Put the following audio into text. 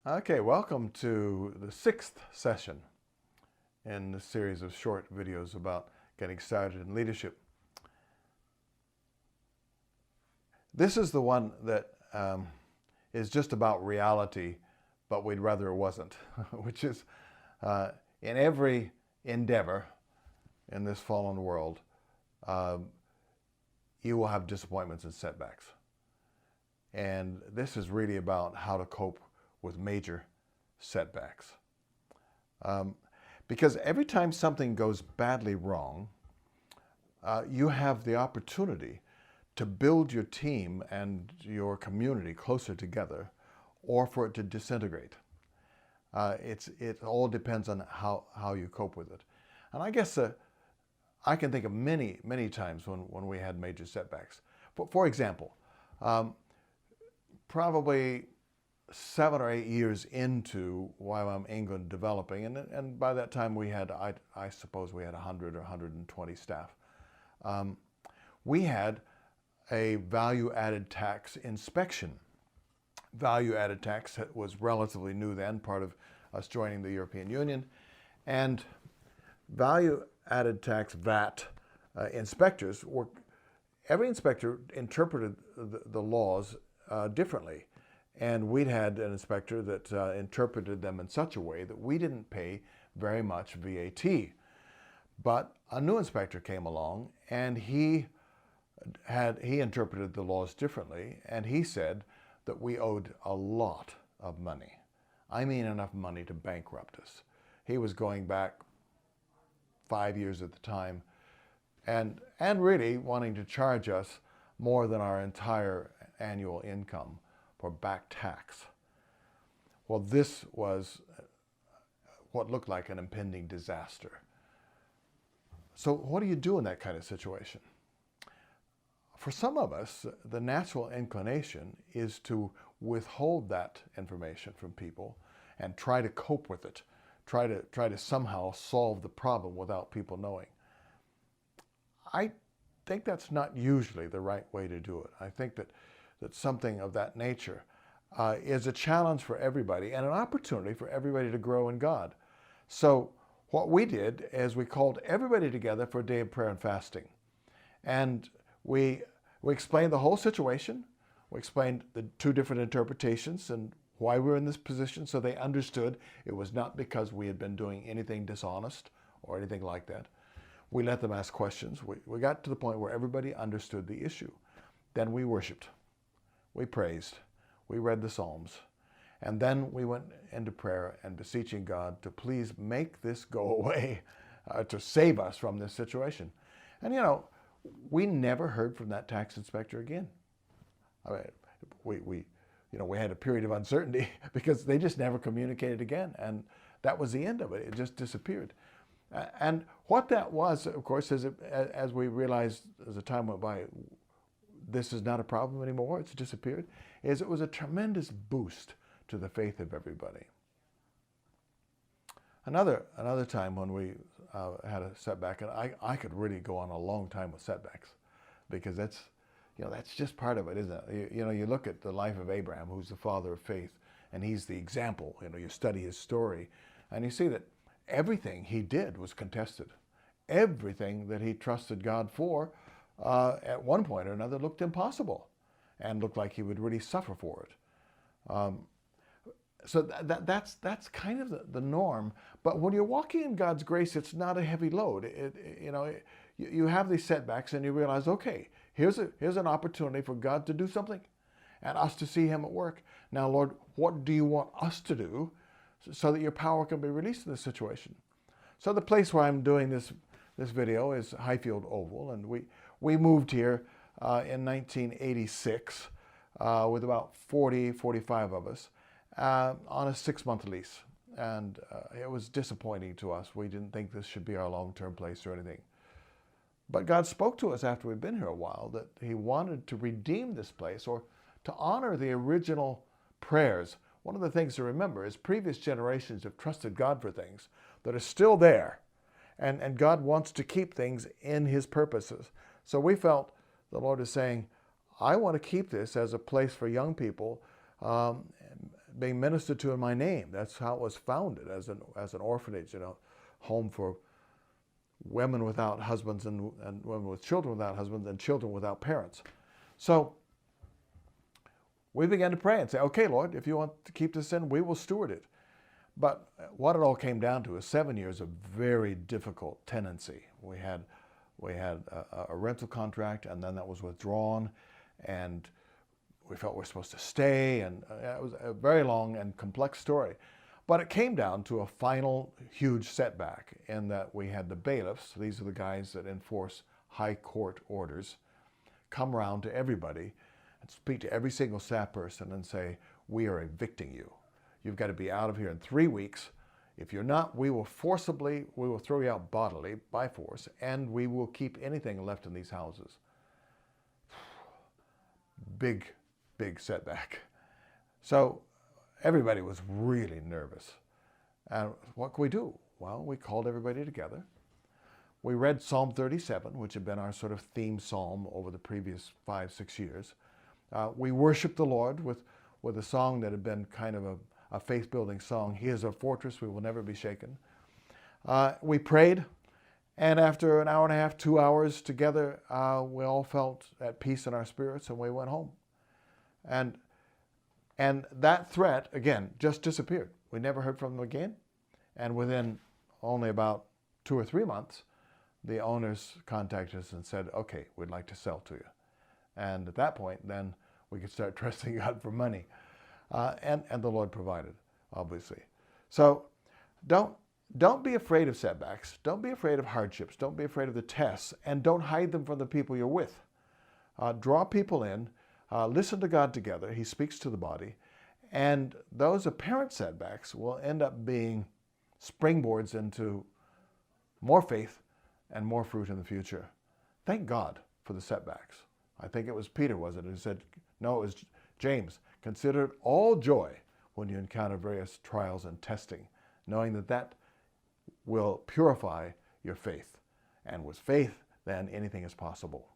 Okay, welcome to the sixth session in the series of short videos about getting started in leadership. This is the one that is just about reality, but we'd rather it wasn't, which is in every endeavor in this fallen world, you will have disappointments and setbacks. And this is really about how to cope with major setbacks. Because every time something goes badly wrong, you have the opportunity to build your team and your community closer together, or for it to disintegrate. It all depends on how you cope with it. And I guess I can think of many times when we had major setbacks. For example, probably 7 or 8 years into YWAM England developing, and by that time we had, I suppose we had 100 or 120 staff. We had a value-added tax inspection. Value-added tax was relatively new then, part of us joining the European Union, and value-added tax VAT inspectors were, every inspector interpreted the laws differently. And we'd had an inspector that interpreted them in such a way that we didn't pay very much VAT. But a new inspector came along, and he interpreted the laws differently, and he said that we owed a lot of money. I mean, enough money to bankrupt us. He was going back 5 years at the time, and really wanting to charge us more than our entire annual income for back tax. Well, this was what looked like an impending disaster. So what do you do in that kind of situation? For some of us, the natural inclination is to withhold that information from people and try to cope with it, try to somehow solve the problem without people knowing. I think that's not usually the right way to do it. I think that something of that nature is a challenge for everybody and an opportunity for everybody to grow in God. So what we did is we called everybody together for a day of prayer and fasting. And we explained the whole situation. We explained the two different interpretations and why we were in this position, so they understood it was not because we had been doing anything dishonest or anything like that. We let them ask questions. We got to the point where everybody understood the issue. Then we worshiped. We praised, we read the Psalms, and then we went into prayer and beseeching God to please make this go away, to save us from this situation. And you know, we never heard from that tax inspector again. I mean, we had a period of uncertainty because they just never communicated again, and that was the end of it. It just disappeared. And what that was, of course, is as we realized as the time went by, this is not a problem anymore, it's disappeared, is it was a tremendous boost to the faith of everybody. Another time when we had a setback, and I could really go on a long time with setbacks, because that's just part of it, isn't it? You look at the life of Abraham, who's the father of faith, and he's the example. You study his story, and you see that everything he did was contested. Everything that he trusted God for, at one point or another, looked impossible and looked like he would really suffer for it. So that's kind of the norm. But when you're walking in God's grace, it's not a heavy load. You have these setbacks and you realize, okay, here's an opportunity for God to do something and us to see him at work. Now, Lord, what do you want us to do so that your power can be released in this situation? So the place where I'm doing this video is Highfield Oval, and we moved here in 1986 with about 45 of us on a 6-month lease. And it was disappointing to us. We didn't think this should be our long-term place or anything. But God spoke to us after we'd been here a while that he wanted to redeem this place, or to honor the original prayers. One of the things to remember is previous generations have trusted God for things that are still there. And God wants to keep things in his purposes. So we felt the Lord is saying, I want to keep this as a place for young people, being ministered to in my name. That's how it was founded, as an orphanage, home for women without husbands and women with children without husbands and children without parents. So we began to pray and say, okay, Lord, if you want to keep this in, we will steward it. But what it all came down to is 7 years of very difficult tenancy. We had a rental contract, and then that was withdrawn, and we felt we were supposed to stay, and it was a very long and complex story. But it came down to a final huge setback in that we had the bailiffs, these are the guys that enforce high court orders, come around to everybody and speak to every single staff person and say, we are evicting you. You've got to be out of here in 3 weeks. If you're not, we will throw you out bodily by force, and we will keep anything left in these houses. Big setback. So everybody was really nervous. And what could we do? Well, we called everybody together. We read Psalm 37, which had been our sort of theme psalm over the previous 5-6 years. We worshiped the Lord with a song that had been kind of a faith-building song. He is our fortress, we will never be shaken. We prayed, and after an hour and a half, 2 hours together, we all felt at peace in our spirits, and we went home. And that threat, again, just disappeared. We never heard from them again. And within only about 2 or 3 months, the owners contacted us and said, okay, we'd like to sell to you. And at that point, then we could start trusting God for money. And the Lord provided, obviously. So don't be afraid of setbacks. Don't be afraid of hardships. Don't be afraid of the tests. And don't hide them from the people you're with. Draw people in. Listen to God together. He speaks to the body. And those apparent setbacks will end up being springboards into more faith and more fruit in the future. Thank God for the setbacks. I think it was Peter, was it, who said, no, it was James. Consider it all joy when you encounter various trials and testing, knowing that will purify your faith. And with faith, then anything is possible.